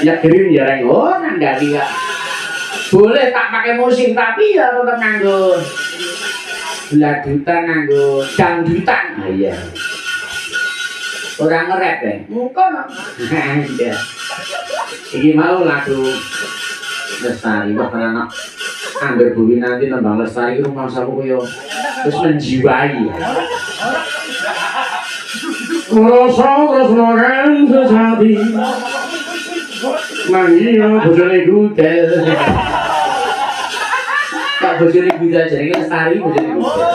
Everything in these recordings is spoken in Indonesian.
Ya kirim ya reng. Oh nandani kak. Boleh tak pakai musim tapi ya tetap nganggo beladutan nganggo dangdutan. Nah, iya. Orang nge-rap ya. Muka no. Iya. Iki mau lagu Lestari bahkan anak Angger Bumi nanti nembang Lestari itu rumah sapu yo terus menjiwai. Rasa tresno kan sesati. Mangiyo bojone gudel. Tak bojone gudel jenenge Lestari bojone gudel.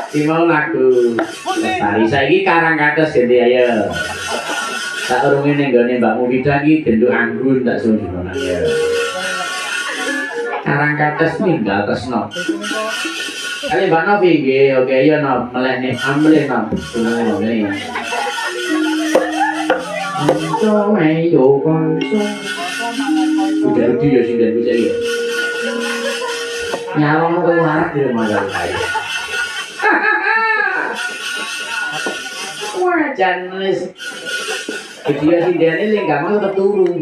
Iki mau lagu Lestari saiki Karangkates ganti ayo. Tak urunge ning gone Mbak Mufida iki genduk anggun tak suwun dinono ya. Karangkates ninggal tresno. Kali Mbak Novi nggih, oke ya no, melehne amble no. Oh, ngene. Kanca ayo kanca. Udah di ya sing den bisa iki. Nyawang kowe warak di rumah kaya. Wah, jan wis dia si Dene yang gak mau tetap turun.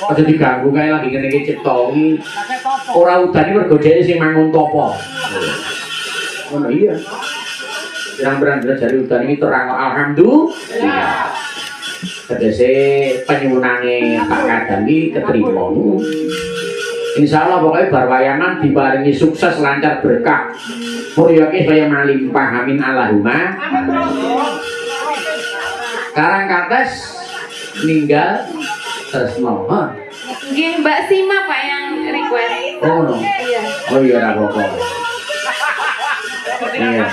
Aja diganggu kayak lagi ngene ciptongi. Ora udane mergo dhek sing mangun topo. Ngono iya. Pirang-pirang jari udan iki terang alhamdulillah. Tegese penyuwunane Pak Kadang iki ketrima. Insyaallah pokoknya bar wayangan diparingi sukses lancar berkah. Muryake saya malimpah amin Allahumma. Karangkates ninggal tresno. Nggih Mbak Sima Pak yang request. Oh no. Iya. Oh iya ora apa-apa. Iya.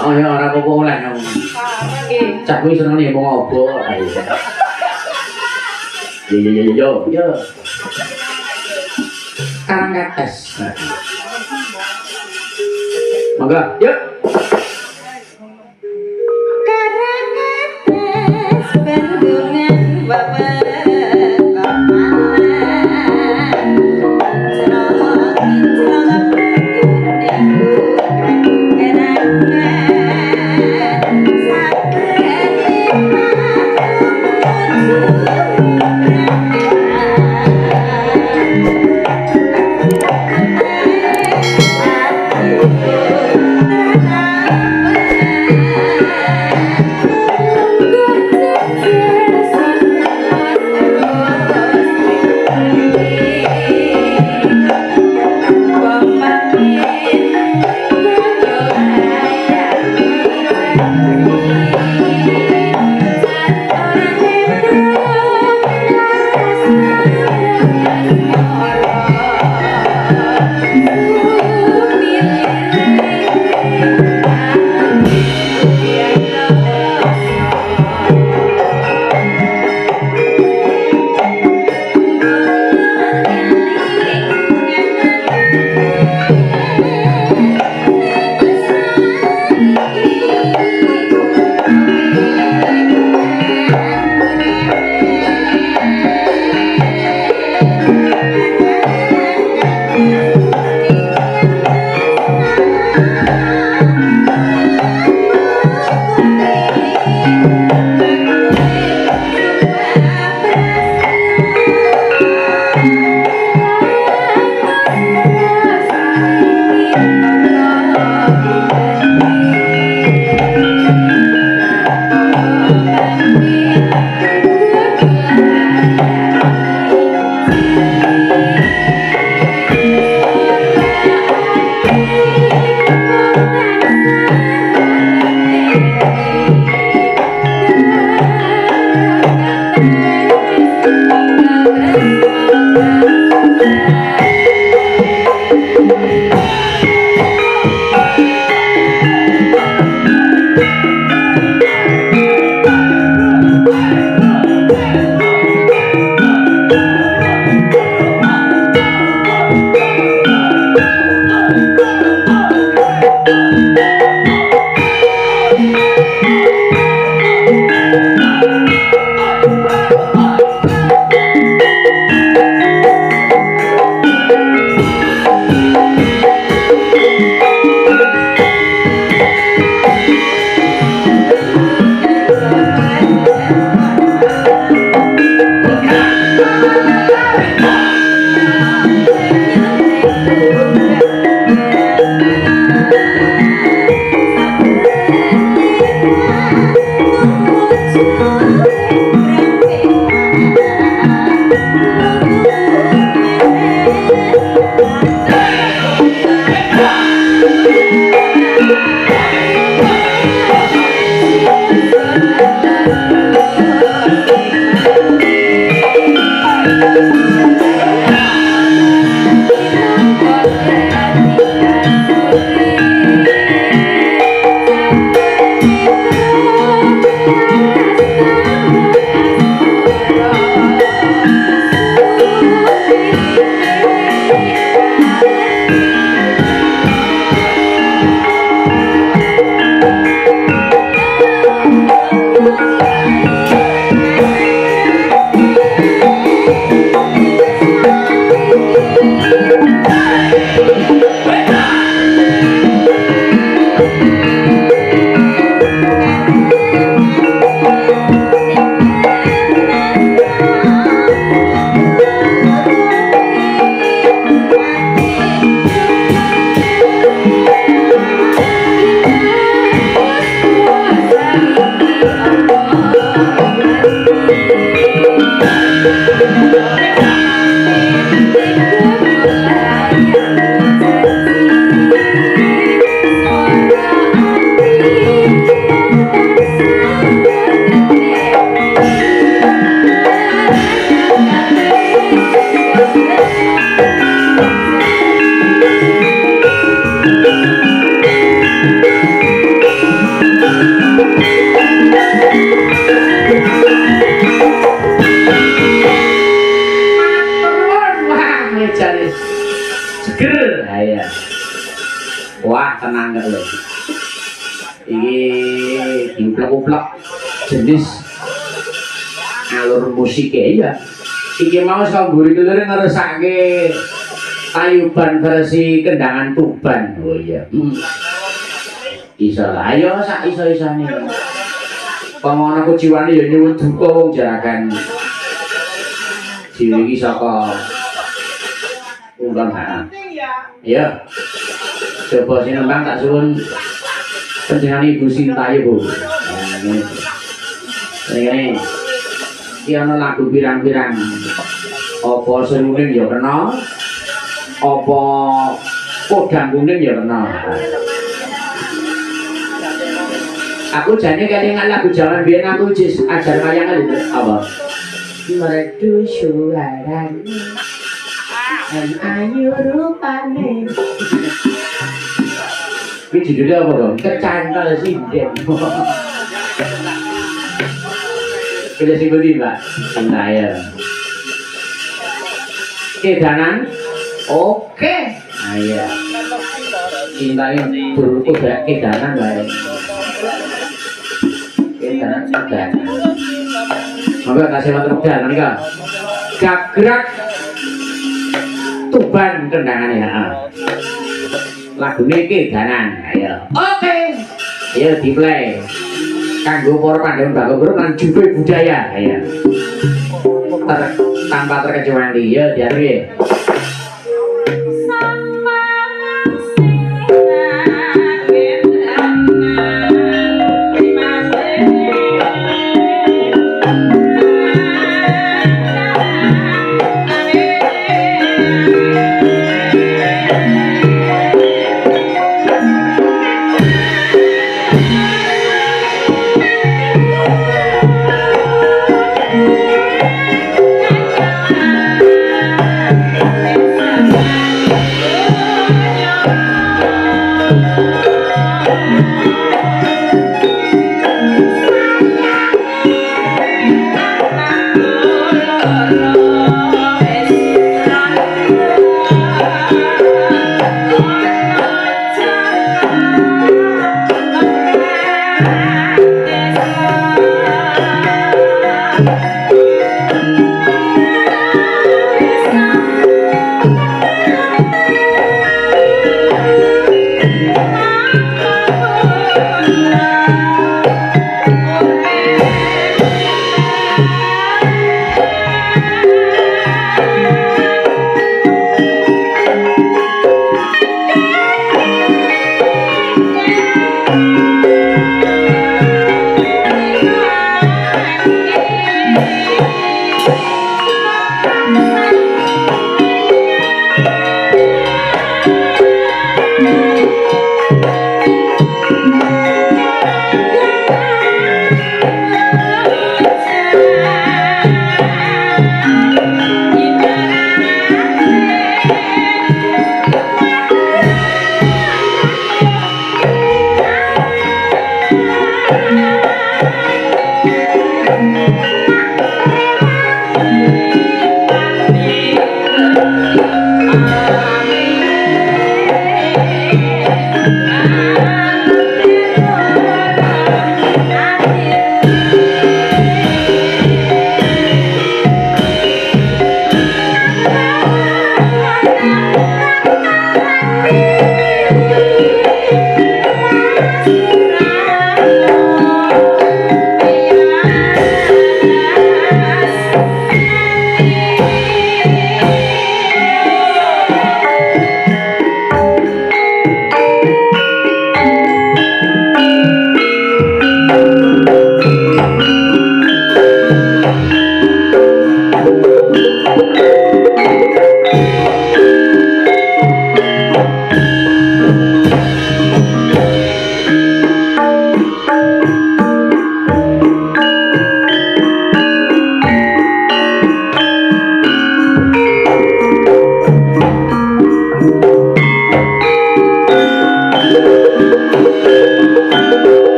Oh ya ora apa-apa oleh nang. Nggih. Cak kuwi senenge ngomong apa. Yo. Karangkates. Mangga, yuk. Karangkates bendungan bapak. tenang gak lho. Iki diuplek-uplek jenis alur musiknya ya. Iki mau samburi kelure ngeresake Tayuban versi Kendangan Tuban. Oh iya. Iso lah, ayo sak iso-isane. Pangono kuciwane ya nyuwun duka wong jarakan. Jiwi iki saka Ungkang Ha. Ya. Coba sing nembang tak suwun panjenengan Ibu Sinta ya, Bu. Ini iki ana lagu pirang-pirang. Apa seruning ya kena? Apa kodang kuning ya kena? Aku jane kelingan lagu jaman biyen aku wis ajar wayangan itu apa? Merdu suarane dan ayu rupane. Ini judulnya apa dong? Kecantol sinden. Pilih sing pundi, Mbak? Nah ya. Kedanan? Oke. Nah iya. Cintanya berutuh gak kedanan bae. Kedanan kedanan. Monggo kasih matur kedanan nika. Gagrak Tuban Kendangan ya. Lagune kedanan. Ayo. Oke. Ayo di-play. Kanggo para pandhawa Bagong lan Jupe Budaya. Ayo. Tanpa terkecuali ya diatur ya.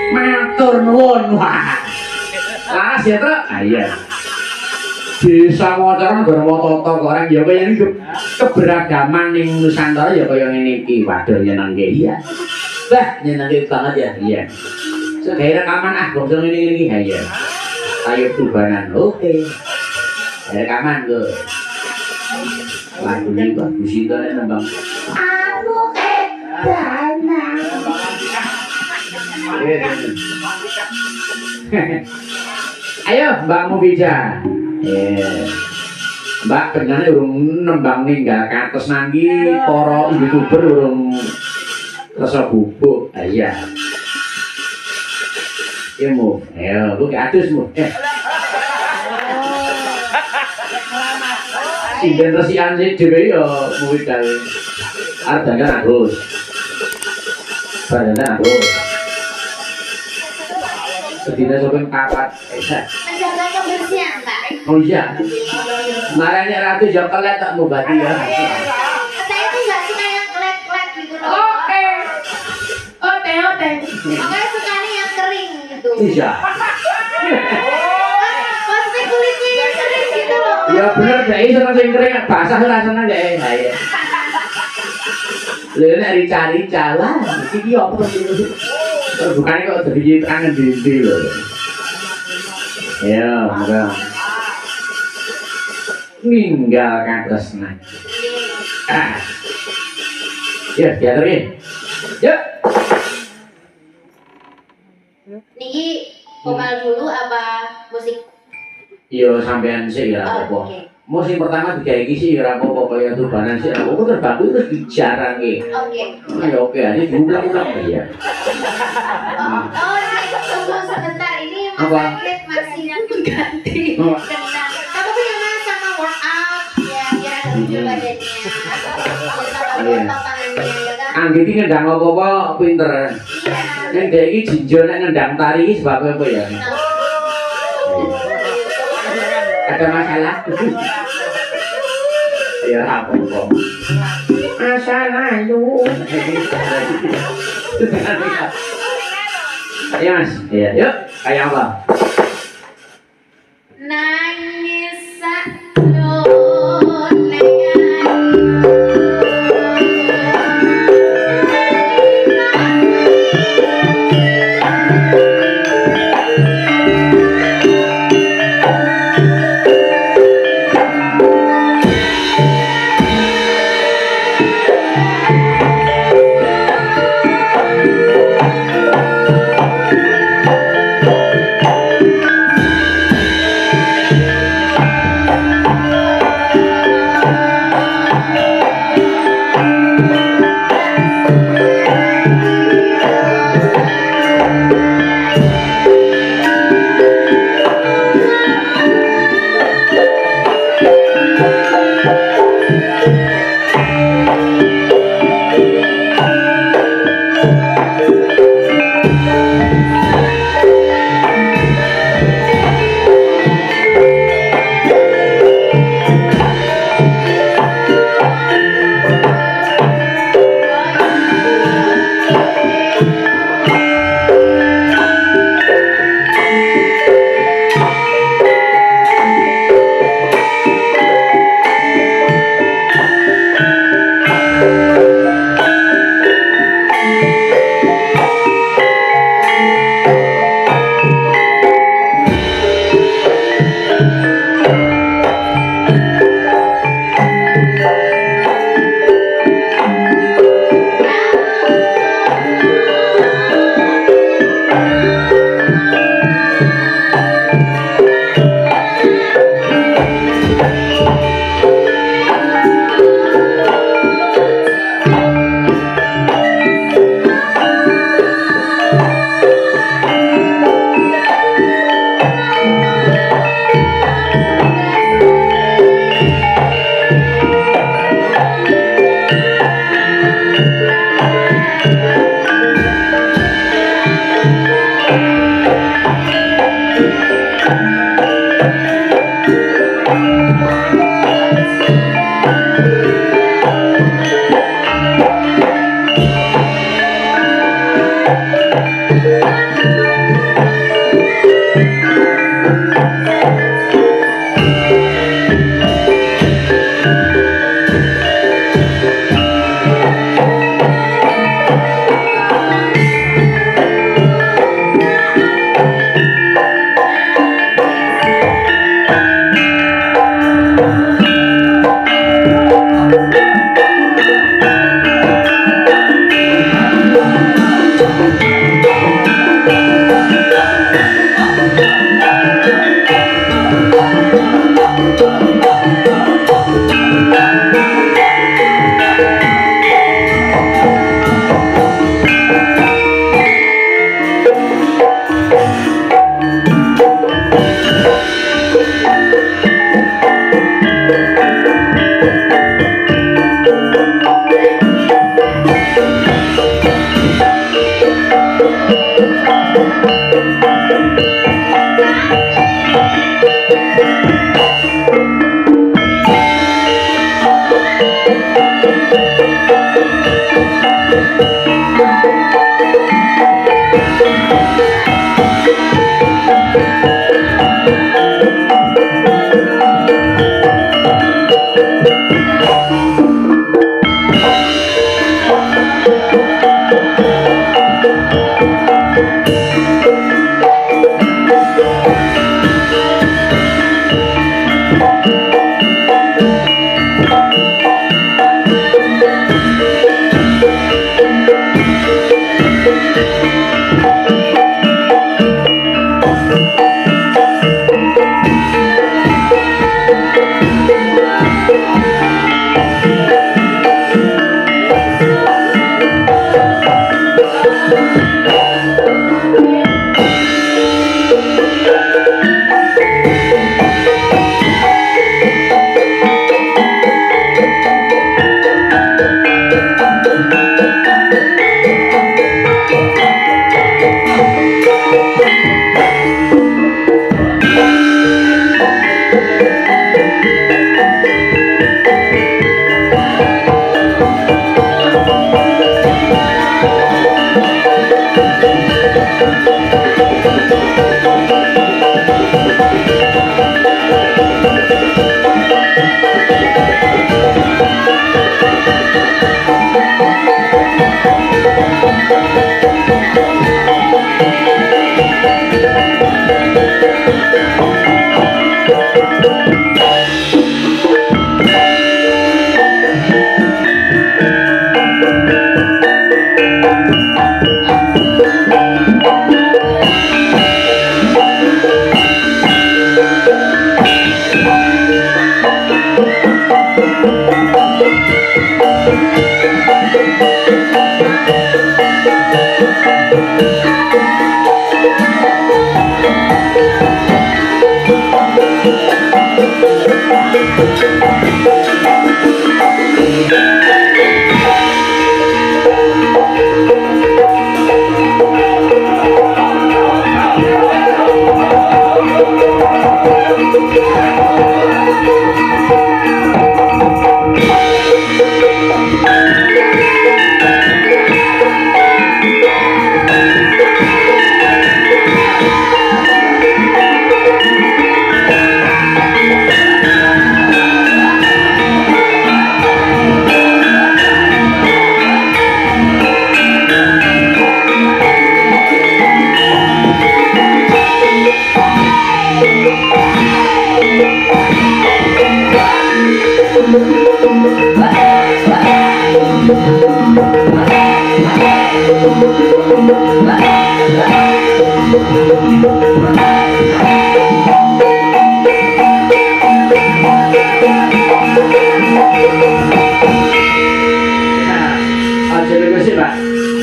Matur nuwun. Wah. Laras ya, Truk? Ah iya. Desa Wacara Negara Tata Koreng ya kaya ini keberagaman ning Nusantara ya kaya ngene iki. Waduh nyeneng nggih iya. Bah, nyeneng banget ya. Iya. Segawe rekaman ah bangsa ngene iki. Ha iya. Ayo tubanan. Oke. Rekaman lho. Lagu ini bagus itu nembang. Aku kedana. Ayo Mbak Mufija. Mbak kenane urung nembang ninggal katos nanggi para YouTuber urung rasa bubuk. Ah iya. Iya Mu. Ayo, ku kados Mu. Sinden resikan sing dhewe ya muwi kae. Arep dangan Agus. Dangan Agus. Sedina sopeng papat. Menjaga kebersihan, Pak. Oh iya. Marane Ratu yo kelet tak mubati ya. Saya tuh nggak suka yang kelet-kelet gitu loh. Oke. Oke. Makanya sukanya yang kering gitu. Iya. Maksudnya kulitnya yang kering gitu loh. Ya bener deh, seneng sing kering basah rasane deh. Ha iya. Lha nek rica-rica lah, iki opo iki? Bukannya kok jadi tangan di loh. Ya, enggak. Ninggalkan tresna. Ya, diaturin. Yuk. Niki vokal dulu apa musik? Yo sampean sih ya apa. Musik pertama digawe iki sih ora apa-apa kaya tubanan sih. Aku terbangun terus dijarangi. Oke. Ya oke, ini diulang-ulang ya. Tunggu sebentar ini Mas Apa? Akit masih ganti kendang. Kamu punya mas sama workout ya biar ada lucu badannya. Kita buat tangannya ya kan? Anggi iki ngendang apa-apa pinter. Iya. Nek dhek iki jinjo nek ngendang tari iki sebab apa ya? Ada masalah? Ya apa-apa. Masalah lu. Iya Mas, iya, yuk, kayak apa? Nangis sakno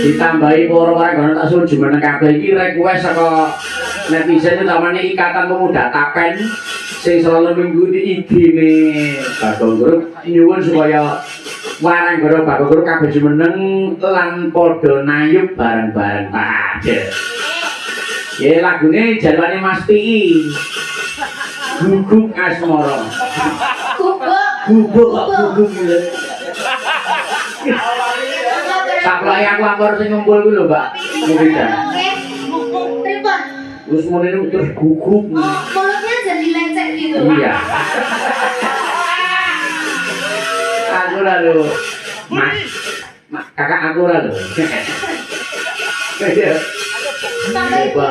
Ditambahi para warga tak suruh jumeneng kabeh iki request saka netizen utamane Ikatan Pemuda Tapen sing selalu mengikuti IG-ne Bagong Group nyuwun supaya warang goro Bagong Group kabeh jumeneng lan padha nayub bareng-bareng padha. Ya lagune jalane Mas Pi. Guguk Asmara. Gubuk kok gubuk lho. Tak layang lapor sing ngumpul ku lho, Mbak. Mudah. Pripun? Wis muni terus gugup. Mulutnya jadi lecek gitu. Iya. Aku lalu, Mas, kakak aku lalu. Sampai itu.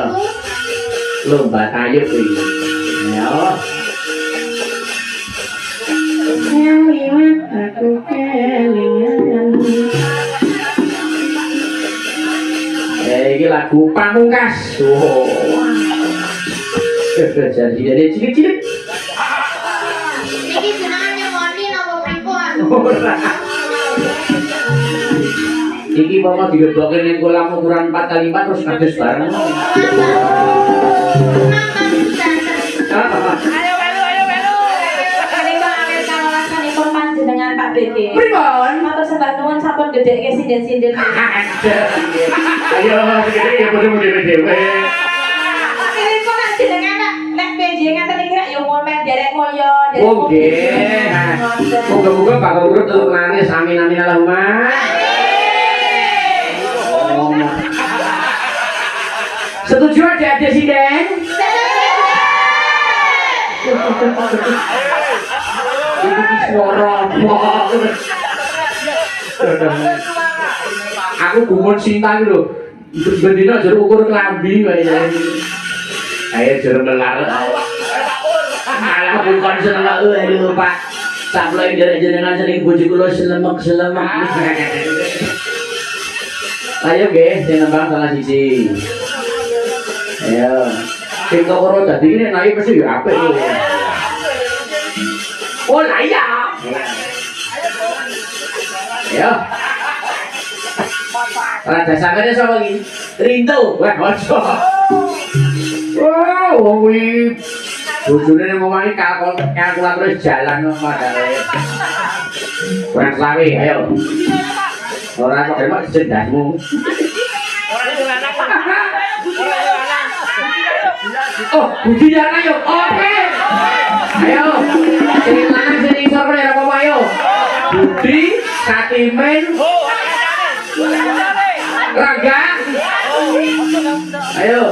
Lomba tayub iki. Ya. Aku kelingan. Iki lagu pamungkas. Oh. Jadi cilik-cilik. Iki jenenge moni napa pripun? Iki bapak digebokke ning kolam ukuran 4 kali 4 terus kados bareng. Panjenengan Pak Bede. Pripun? Matur sembah nuwun sampun gedhekke sinden-sinden. Ayo segede ya bodoh dhewe-dhewe. Ini kok jenengan nek PJ ngaten iki rak yo momen derek mulya. Oh nggih. Moga-moga bakal urip terus manis. Amin amin Allahumma. Setuju adik-adik sinden? Iki suara aku gumun cinta gitu loh. Bendina jero ukur klambi wae. Ayo jero melar. Malah bukan seneng lho Pak. Sampai jenengan sering bojo kula selemek-selemek. Ayo nggih, sing nembang salah siji. Ayo. Sing kok dadi ngene naik mesti yo apik lho. Oh lah iya. Ya. Raja sampeyan sapa iki? Rinto. Wah, ojo. Wah, wong kuwi bojone nang omahe kalkulator jalan kok padahal. Kurang slawe, ayo. Ora kok emak cendasmu. Oh, budi jangan ayo. Oke. Ayo. Sing lanang sing isor kene apa ayo. Budi, Katimen. Raga. Ayo.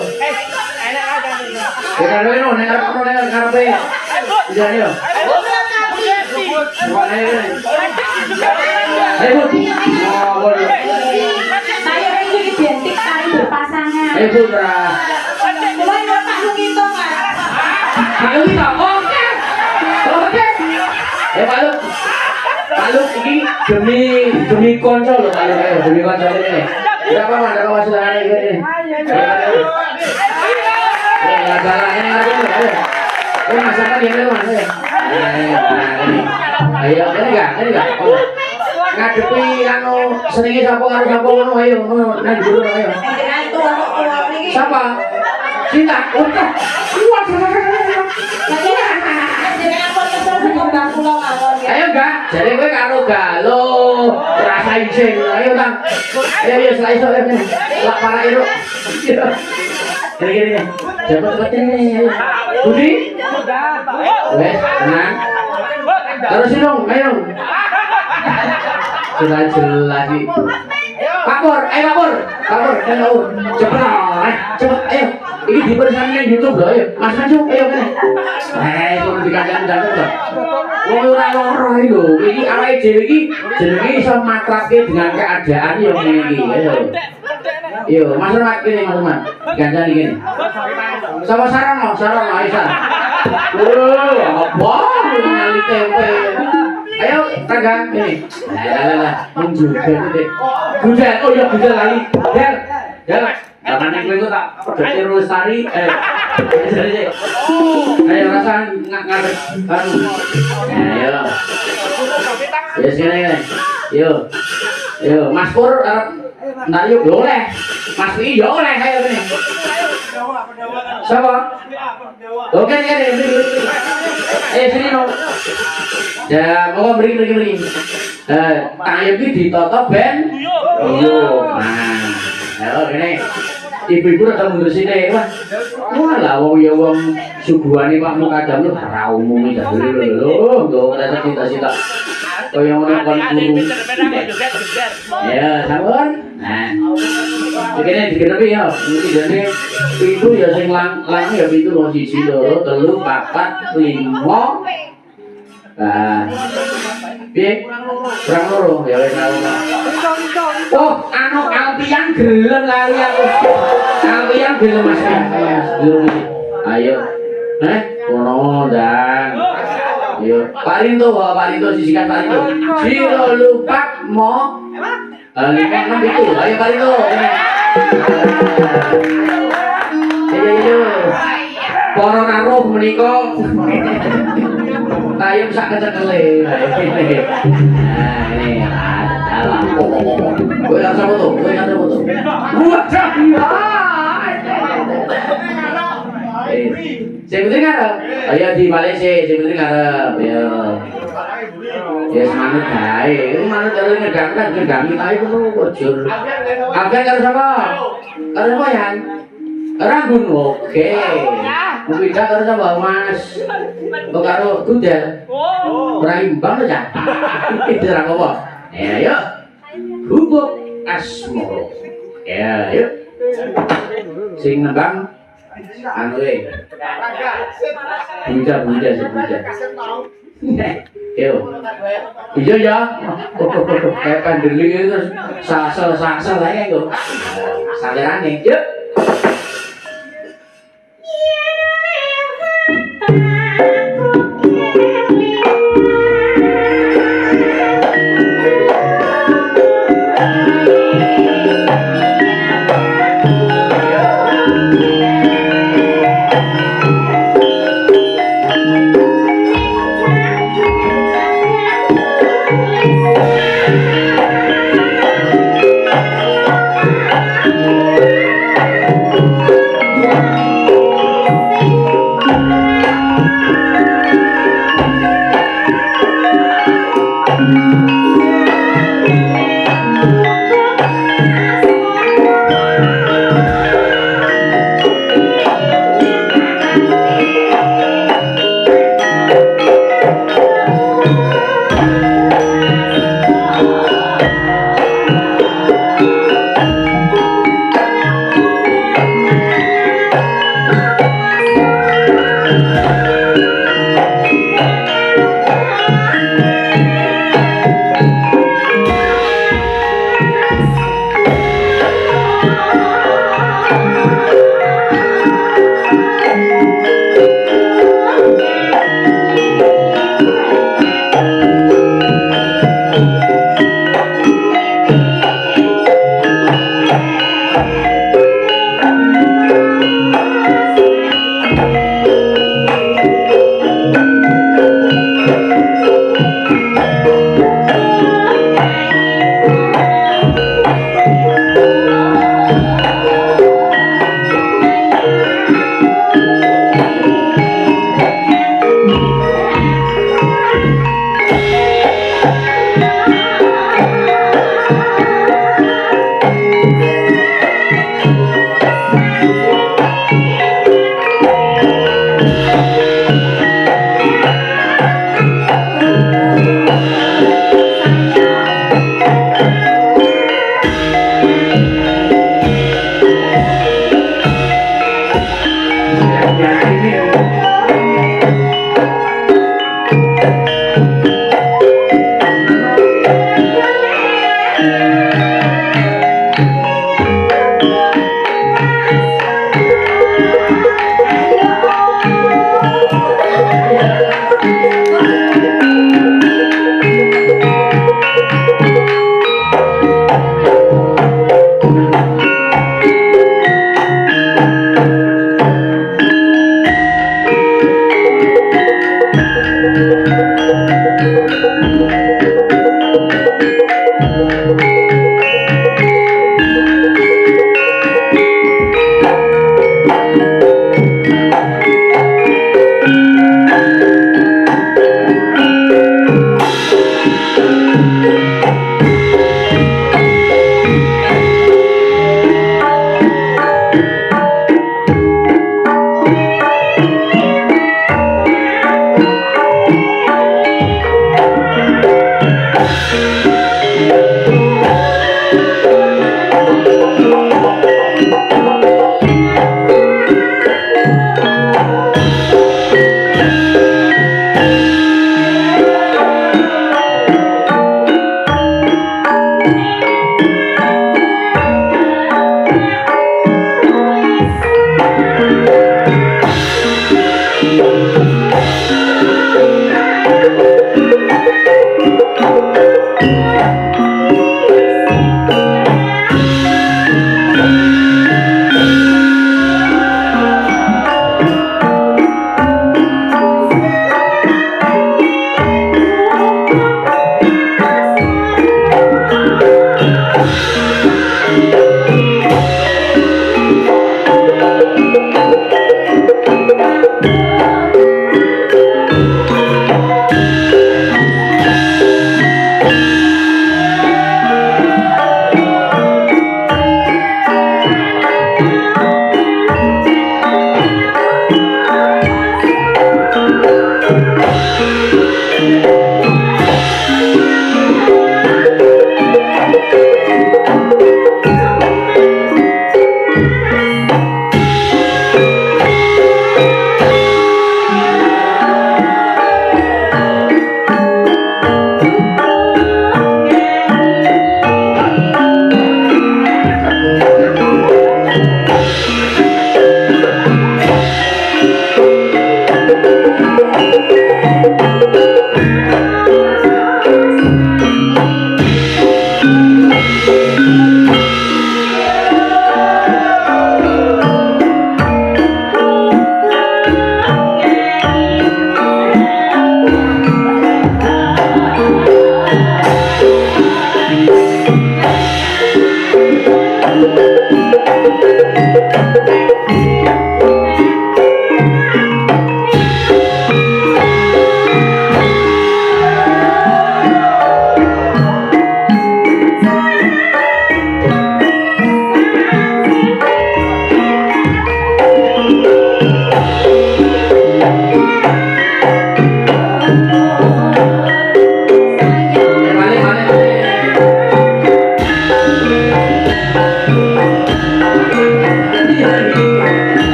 Kita dulu nih ngarepe. Iya ayo. Ayo. Oh, boleh. Saya ini identik tari berpasangan. Ayo Putra. Kula yo tak ngitung, Mas. Ayo kita. Oke. Oke. Pak Luk. Pak Luk ini demi konco loh Pak Luk. Ayo demi konco ini. Tidak apa-apa, tidak apa-apa silakan ini. Ya salah ini lagi. Ayo masakan yang lewat. Ayo ini enggak. Ngadepi anu senengi sapa karo sapa ngono ayo nang jero ayo. Jenengan itu kok kula mriki. Sapa? Cinta. Udah. Kuat. Jenengan kok kesel nyumbang kula mawon. Ayo enggak, jadi gue karo galo rasa isin, ayo bang, ayo selain soalnya nih, lak para iru, gini, cepet nih, Budi, wes, tenang, terusin dong, ayo, jelas sih, Papur, cepet ayo, ini dipersanain YouTube loh, ayo, Mas Maju, ayo kan, turun di kajian loh. Wong ora loro iki lho. Iki awake dhewe iki jenenge iso makrabke dengan keadaan yang ngene iki. Yo, Mas Mat kene Mas Mat. Gandani kene. Sama Sarono, Aisyah. Apa? Ngali tempe. Ayo, tangga kene. Lah, mung juga iki. Budal, oh ya budal lali. Del. Kamane kowe kok tak pedhoti Lestari. Ayo rasan ngarep kan. Ayo. Wis kene. Yo, Mas Pur arep ntar yo oleh. Mas Wi yo oleh ayo kene. Sapa? Oke kene. Sini no. Ya, mau beri. Tangan iki ditata ben. Yo. Nah, ayo kene. ibu-ibu rada mundur sini wah walah wong ya wong suguhane Pak Mukadam lho ora umum iki lho nggo rasa cita-cita kaya ngono kon guru ya sampun nah dikene digenepi ya mesti jane pitu ya sing lang ya pitu lho siji loro telu papat limo nah piye kurang loro ya wis oh anu Alpian gelem lali aku Alpian gelem Mas gelem ayo kono dan ayo Parindo sisikan Parindo siro lupa mo 5 6 itu ayo Parindo ayo para naruh menika ayo sak kecekele nah ini kowe rasa foto sing penting arep ayo dibalik sih sing penting arep ya ya semangat gawe ini manut karo ngedang tae kuwi bojor apa karo sapa karo sapa ya Ragun oke mungkin karo sapa Mas karo Tundel ora imbang to Cak itu ra apa ya yuk hubuk asmoro ya yuk sing nembang anu bunda yo iya ya kayak pandeli itu sasel aja kok salerane yuk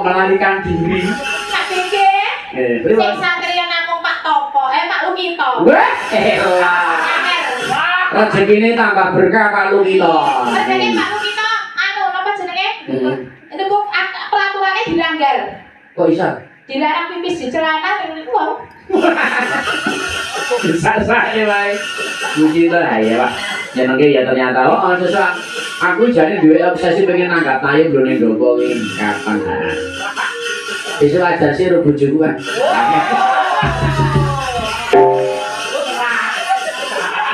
melarikan diri. Sakike. Sing satriya namung Pak Topo, Pak Lukito. Wah, elah. Rezekine tambah berkah Pak Lukito. Rezekine Pak Lukito anu napa jenenge? Itu kok pelaturannya dilanggar. Kok bisa? Dilarang pipis di celana niku wae. Bisa saya, Pak. Mungkin lah ya, Pak. Jenenge ya ternyata oh sesuatu. Aku jadi duwe obsesi pengen angkat tayo brone ndoko iki kapan. Bisa ajar sih ro bojoku kan.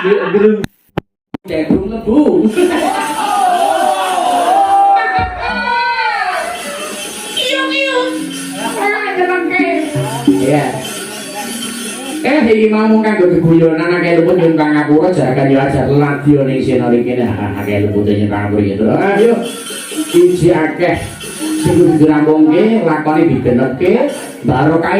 Belum belum lebu. Iya. Iki mau kanggo geguyonan akeh luput yen Kang Ngapura jarakan yo aja ladya ning seno iki akeh luput yen Kang Ngapura gitu. Ayo iki akeh sing dirampungke lakone digenetke barokah